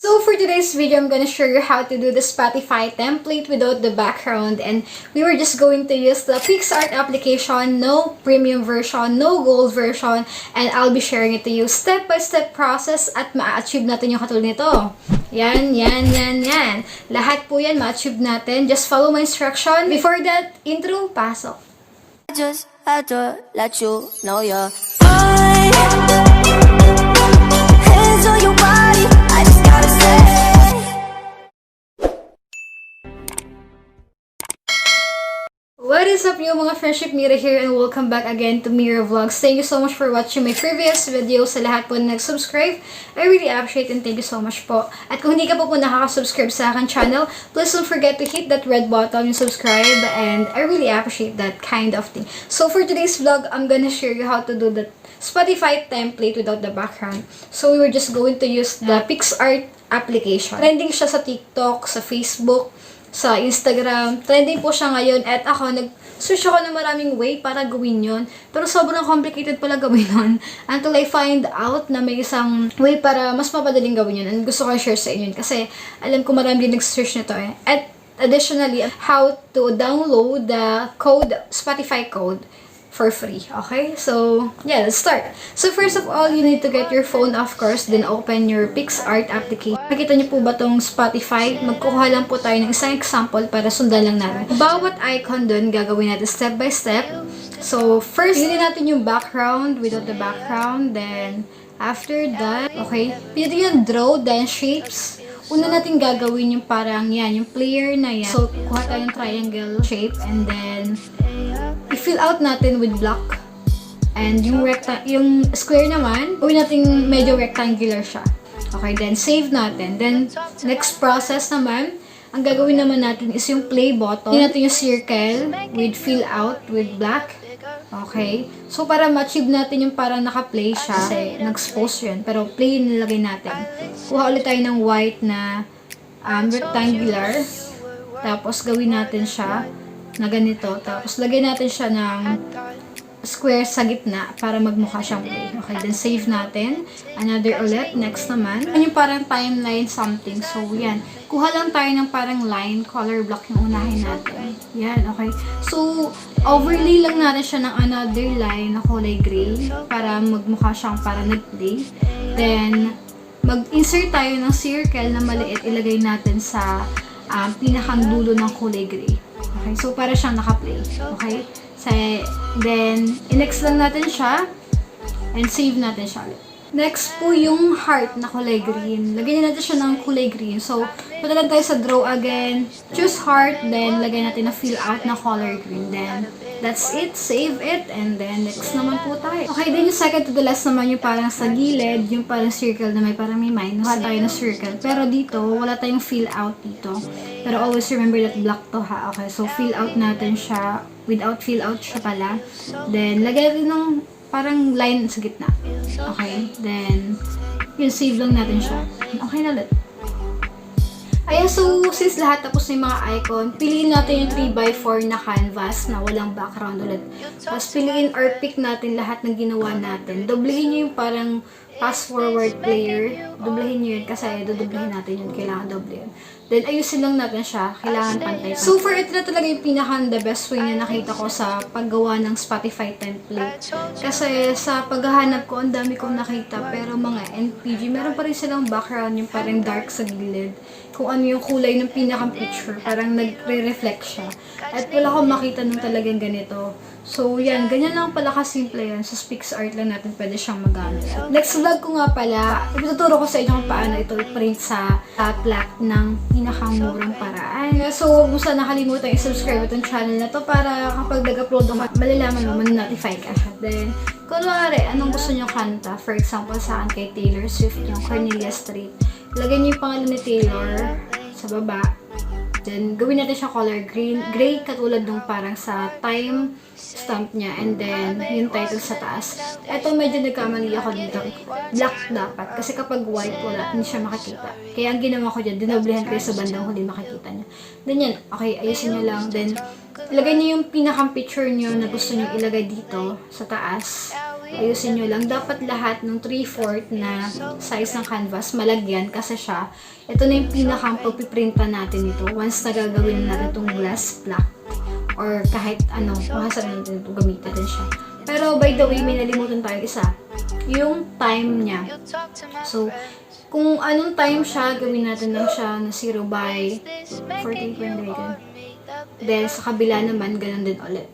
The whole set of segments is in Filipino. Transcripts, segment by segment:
So for today's video, I'm gonna show you how to do the Spotify template without the background, and we were just going to use the Picsart application, no premium version, no gold version, and I'll be sharing it to you step-by-step process at ma-achieve natin yung katulad nito. Yan. Lahat po yan ma-achieve natin. Just follow my instruction. Before that, intro, pasok. I just had to let you know you're mine. Hands on your body, I just gotta say. What is up, you mga friendship, Mira here, and welcome back again to Mira Vlogs. Thank you so much for watching my previous videos. Sa lahat po na nag-subscribe, I really appreciate and thank you so much po. At kung hindi ka po nakaka-subscribe sa akin channel, please don't forget to hit that red button and subscribe, and I really appreciate that kind of thing. So for today's vlog, I'm gonna share you how to do the Spotify template without the background. So we were just going to use the Picsart application. Trending siya sa TikTok, sa Facebook, sa Instagram. Trending po siya ngayon at ako, nag-search ako ng maraming way para gawin yon. Pero sobrang complicated pala gawin nun. Until I find out na may isang way para mas mapadaling gawin yun. And gusto ko share sa inyo kasi alam ko marami din nag-search nito eh. At additionally, how to download the code, Spotify code for free. Okay? So, yeah, let's start. So, first of all, you need to get your phone, of course, then open your Picsart application. Nakita niyo po ba tong Spotify? Magkukuha lang po tayo ng isang example para sundan lang natin. Bawat icon dun, gagawin natin step by step. So, first, piliin natin yung background without the background. Then, after that, okay, piliin yung draw, then shapes. Una natin gagawin yung parang yan, yung player na yan. So, kuha tayong triangle shape and then i-fill out natin with black. And yung square naman, gawin natin medyo rectangular siya. Okay, then save natin. Then, next process naman, ang gagawin naman natin is yung play button. Gawin natin yung circle with fill out with black. Okay? So, para ma-achieve natin yung parang naka-play siya, kasi nag-expose yun, pero play yung nilagay natin. Kuha ulit tayo ng white na rectangular. Tapos, gawin natin siya na ganito. Tapos, lagay natin siya ng square sa gitna para magmukha siyang play. Okay, then save natin. Another ulit. Next naman. Yung parang timeline something. So, yan. Kuha lang tayo ng parang line, color block yung unahin natin. Yan, okay. So, overlay lang natin siya ng another line na kulay gray para magmukha siyang parang nag-play. Then, mag-insert tayo ng circle na maliit. Ilagay natin sa pinakang dulo ng kulay gray. Okay, so para siyang naka-play. Okay? So, then, i-next lang natin siya and save natin siya ulit. Next po yung heart na kulay green. Lagyan natin siya ng kulay green. So, punta lang tayo sa draw again. Choose heart, then lagyan natin na fill out na color green. Then, that's it. Save it. And then, next naman po tayo. Okay, then yung second to the last naman yung parang sa gilid, yung parang circle na may parang may minus. Kuha tayo na circle. Pero dito, wala tayong fill out dito. Pero always remember that black to ha. Okay, so fill out natin siya. Without fill out siya pala. Then, lagyan natin ng parang line sa gitna. Okay, then, yun, save lang natin siya. Okay na ulit. Ayan, so, since lahat tapos na yung mga icon, piliin natin yung 3x4 na canvas na walang background ulit. Tapos, piliin or pick natin lahat ng ginawa natin. Doblehin nyo yung parang fast-forward player. Doblehin nyo yun kasi dodoblehin natin yun. Kailangan doble yun. Then, ayusin lang natin siya. Kailangan pantay. So, for ito na talaga yung the best way na nakita ko sa paggawa ng Spotify template. Kasi sa paghahanap ko, ang dami kong nakita. Pero mga NPG, meron pa rin silang background, yung parang dark sa gilid. Kung ano yung kulay ng pinakang picture. Parang nagre-reflect siya. At wala akong makita nung talagang ganito. So, yan. Ganyan lang pala kasimple yan. Sa Picsart lang natin pwede siyang magamit. Next vlog ko nga pala, ituturo ko sa inyo kung paano ito i-print sa tablet ng pinakamurang paraan. So, huwag mo sana nakalimutan i-subscribe itong channel na to para kapag nag-upload ako, malalaman mo, man-notify ka. Then, kunwari, anong gusto nyo kanta? For example, sa akin kay Taylor Swift, yung Cornelia Street. Lagyan nyo yung pangalan ni Taylor sa baba. Then, gawin natin siya color green. Gray, katulad nung parang sa time stamp niya. And then, yung title sa taas. Ito, medyo nagkamali ako dito. Black dapat. Kasi kapag white, wala, hindi siya makikita. Kaya ang ginawa ko dyan, dinoblehan ko sa bandang huli makikita niya. Then yan, okay, ayusin nyo lang. Then, ilagay niyo yung pinakang picture niyo na gusto niyo ilagay dito sa taas. ayusin nyo lang. Dapat lahat ng 3/4 na size ng canvas malagyan kasi siya. Ito na yung pinakang pagpiprinta natin ito once na gagawin natin itong glass plaque or kahit ano, mahasal natin ito, gamitin din siya. Pero by the way, may nalimutan tayo isa. Yung time niya. So, kung anong time siya, gawin natin lang siya na 0 by 14.2. Then, sa kabila naman, ganun din ulit.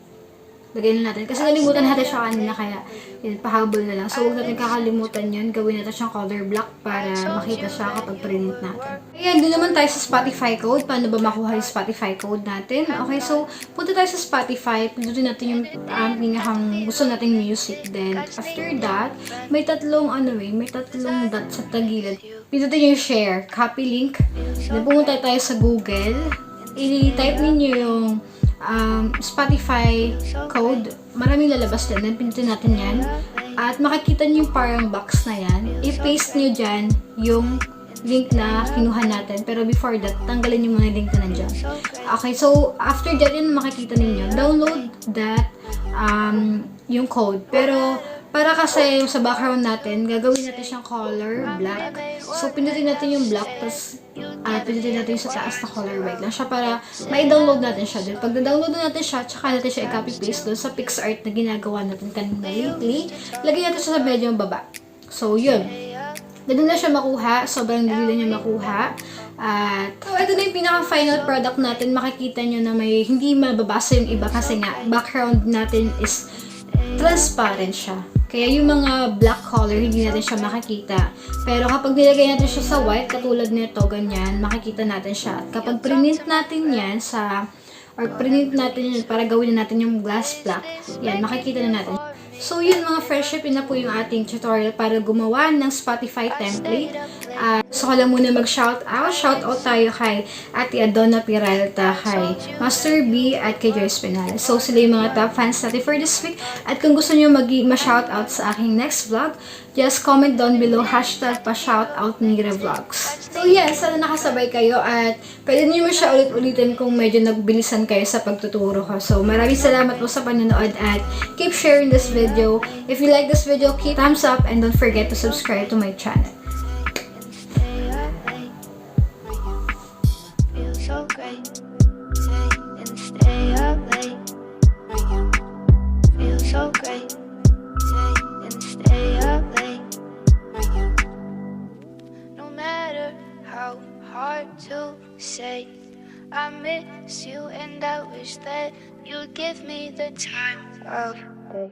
Lagyan na natin. Kasi nalimutan natin siya kanina, kaya yun, pahabol na lang. So, huwag natin kakalimutan yun. Gawin natin siyang color block para makita siya kapag print natin. Ayan, doon naman tayo sa Spotify code. Paano ba makuha yung Spotify code natin? Okay, so, punta tayo sa Spotify. Pindutin natin yung pinakang gusto nating music. Then, after that, may tatlong dot sa tagilid. Pindutin yung share, copy link. Then, pumunta tayo sa Google. I-type ninyo yung Spotify code. Maraming lalabas din. Then, pindutin natin yan. At makikita nyo yung parang box na yan. I-paste nyo dyan yung link na kinuha natin. Pero before that, tanggalin nyo muna yung link na nandyan. Okay, so after that, yun makikita ninyo. Download that yung code. Pero para kasi sa background natin, gagawin natin siyang color black. So, pindutin natin yung black, tapos pindutin natin yung sa taas na color white lang siya para mai-download natin siya. Then, pag na-download natin siya, tsaka natin siya i-copy-paste doon sa Picsart na ginagawa natin kanina lately. Lagyan natin siya sa medyo baba. So, yun. Doon na siya makuha. Sobrang dali niya makuha. At, so, ito na yung pinaka-final product natin. Makikita nyo na may hindi mababasa yung iba kasi nga, background natin is transparent siya. Kaya yung mga black color, hindi natin siya makikita. Pero kapag nilagay natin siya sa white, katulad nito, ganyan, makikita natin siya. At kapag print natin yan print natin yan para gawin natin yung glass plaque, yan, makikita na natin. So yun mga friendship, yun na po yung ating tutorial para gumawa ng Spotify template. So ko lang muna mag-shoutout. Shoutout tayo kay Ate Adonna Piralta, kay Master B, at kay Joyce Penal. So sila yung mga top fans natin for this week. At kung gusto nyo ma-shoutout sa aking next vlog, just comment down below #pa-shoutout Mira Vlogs. So yeah, sana nakasabay kayo at pwede nyo mo siya ulit-ulitin kung medyo nagbilisan kayo sa pagtuturo ko. So maraming salamat po sa panonood at keep sharing this video. If you like this video, keep thumbs up and don't forget to subscribe to my channel. So great, stay and stay up late. Feel so great, stay and stay up late. No matter how hard to say, I miss you and I wish that you'd give me the time of day.